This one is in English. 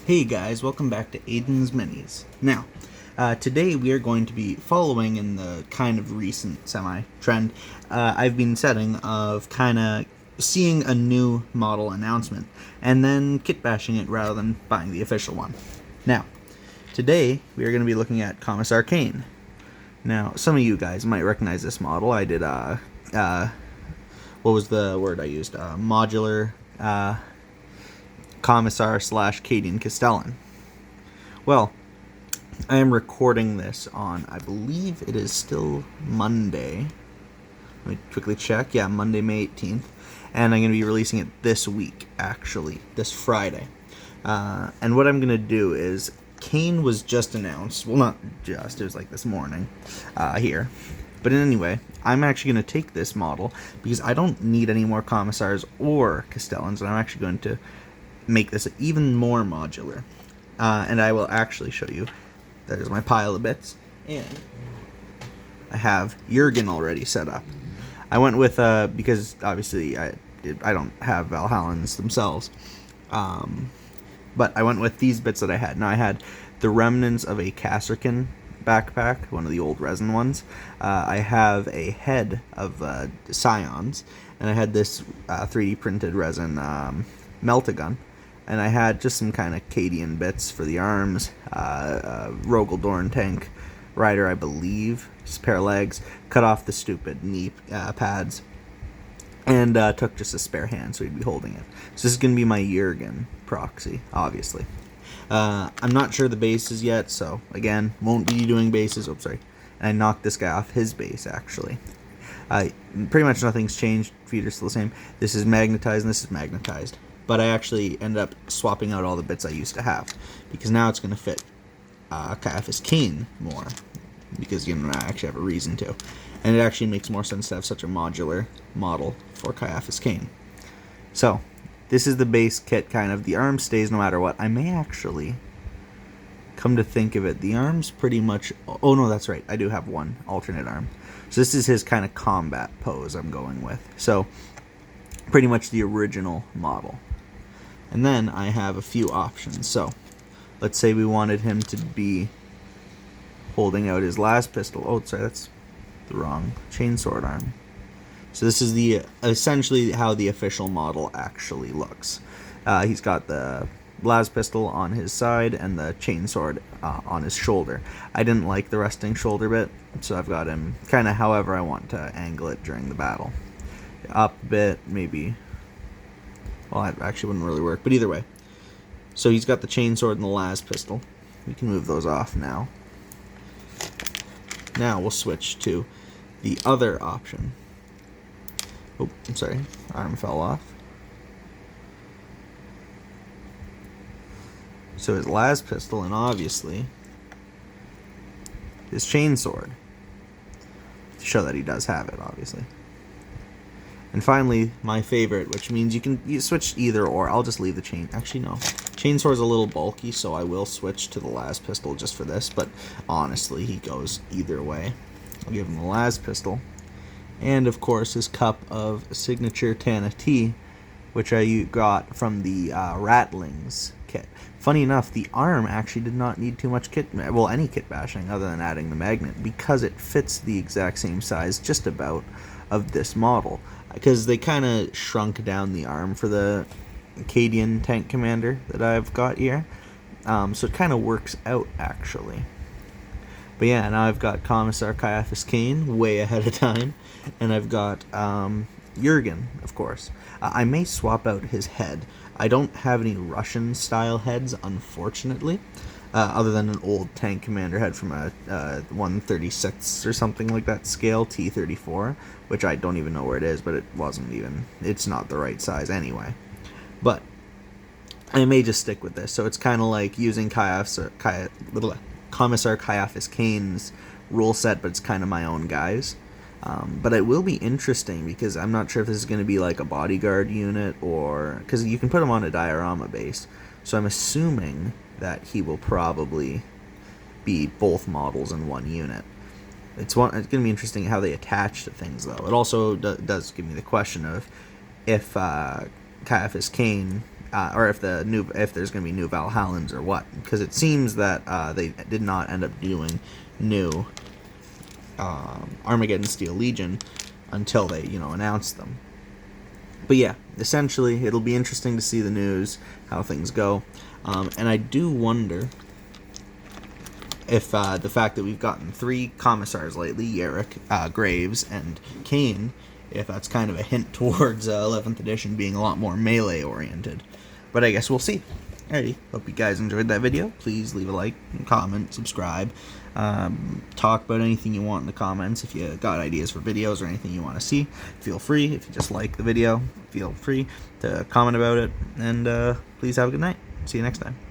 Hey guys, welcome back to Aiden's Minis. Now, today we are going to be following in the kind of recent semi-trend I've been setting of kind of seeing a new model announcement and then kitbashing it rather than buying the official one. Now, today we are going to be looking at Commissar Cain. Now, some of you guys might recognize this model. I did, what was the word I used? Modular, Commissar / Cadian Castellan. Well, I am recording this on, I believe it is still Monday. Let me quickly check. Yeah, Monday, May 18th. And I'm going to be releasing it this week, actually, this Friday. And what I'm going to do is, Cain was just announced. Well, not just, it was like this morning here. But anyway, I'm actually going to take this model because I don't need any more Commissars or Castellans, and I'm actually going to make this even more modular. And I will actually show you. There's my pile of bits. And I have Jurgen already set up. I went with, because obviously I don't have Valhallans themselves. But I went with these bits that I had. Now I had the remnants of a Kasserkin backpack, one of the old resin ones. I have a head of Scions. And I had this 3D printed resin Melt-A-Gun. And I had just some kind of Cadian bits for the arms, Rogaldorn tank rider, I believe, just a pair of legs, cut off the stupid knee pads, and took just a spare hand so he'd be holding it. So this is going to be my Jurgen proxy, obviously. I'm not sure the bases yet, so again, won't be doing bases. Oops, sorry. And I knocked this guy off his base, actually. Pretty much nothing's changed. Feet are still the same. This is magnetized and this is magnetized. But I actually end up swapping out all the bits I used to have, because now it's going to fit Caiaphas Cain more, because I actually have a reason to. And it actually makes more sense to have such a modular model for Caiaphas Cain. So, this is the base kit, kind of. The arm stays no matter what. I may actually, come to think of it, the arm's pretty much... Oh, no, that's right. I do have one alternate arm. So this is his kind of combat pose I'm going with. So, pretty much the original model. And then I have a few options. So, let's say we wanted him to be holding out his last pistol. Oh, sorry, that's the wrong chainsword arm. So this is the essentially how the official model actually looks. He's got the las pistol on his side and the chainsword on his shoulder. I didn't like the resting shoulder bit, so I've got him kind of however I want to angle it during the battle. Up a bit, maybe. Well, that actually wouldn't really work, but either way. So he's got the chainsword and the las pistol. We can move those off now. Now we'll switch to the other option. Oh, I'm sorry. Arm fell off. So his las pistol and obviously his chainsword. To show that he does have it, obviously. And finally, my favorite, which means you switch either or. I'll just leave the chain. Actually, no. Chainsword's a little bulky, so I will switch to the las pistol just for this. But honestly, he goes either way. I'll give him the las pistol. And, of course, his cup of signature Tana tea, which I got from the Ratlings kit. Funny enough, the arm actually did not need too much any kit bashing other than adding the magnet, because it fits the exact same size, just about, of this model. Because they kind of shrunk down the arm for the Cadian tank commander that I've got here. So it kind of works out, actually. But yeah, now I've got Commissar Caiaphas Cain way ahead of time. And I've got Jurgen, of course. I may swap out his head. I don't have any Russian-style heads, unfortunately. Other than an old tank commander head from a 1/36 or something like that scale, T-34, which I don't even know where it is, but it's not the right size anyway. But I may just stick with this, so it's kind of like using Commissar Caiaphas Cain's rule set, but it's kind of my own guys. But it will be interesting, because I'm not sure if this is going to be like a bodyguard unit, or... because you can put him on a diorama base, so I'm assuming that he will probably be both models in one unit. It's going to be interesting how they attach to things, though. It also does give me the question of if Caiaphas Cain or if there's going to be new Valhallans or what, because it seems that they did not end up doing new Armageddon Steel Legion until they announced them. But yeah, essentially it'll be interesting to see the news, how things go, and I do wonder if the fact that we've gotten 3 commissars lately, Yarrick, Graves, and Cain, if that's kind of a hint towards 11th edition being a lot more melee oriented. But I guess we'll see. Alrighty, hope you guys enjoyed that video. Please leave a like, comment, subscribe. Talk about anything you want in the comments. If you got ideas for videos or anything you want to see, feel free. If you just like the video, feel free to comment about it. And please have a good night. See you next time.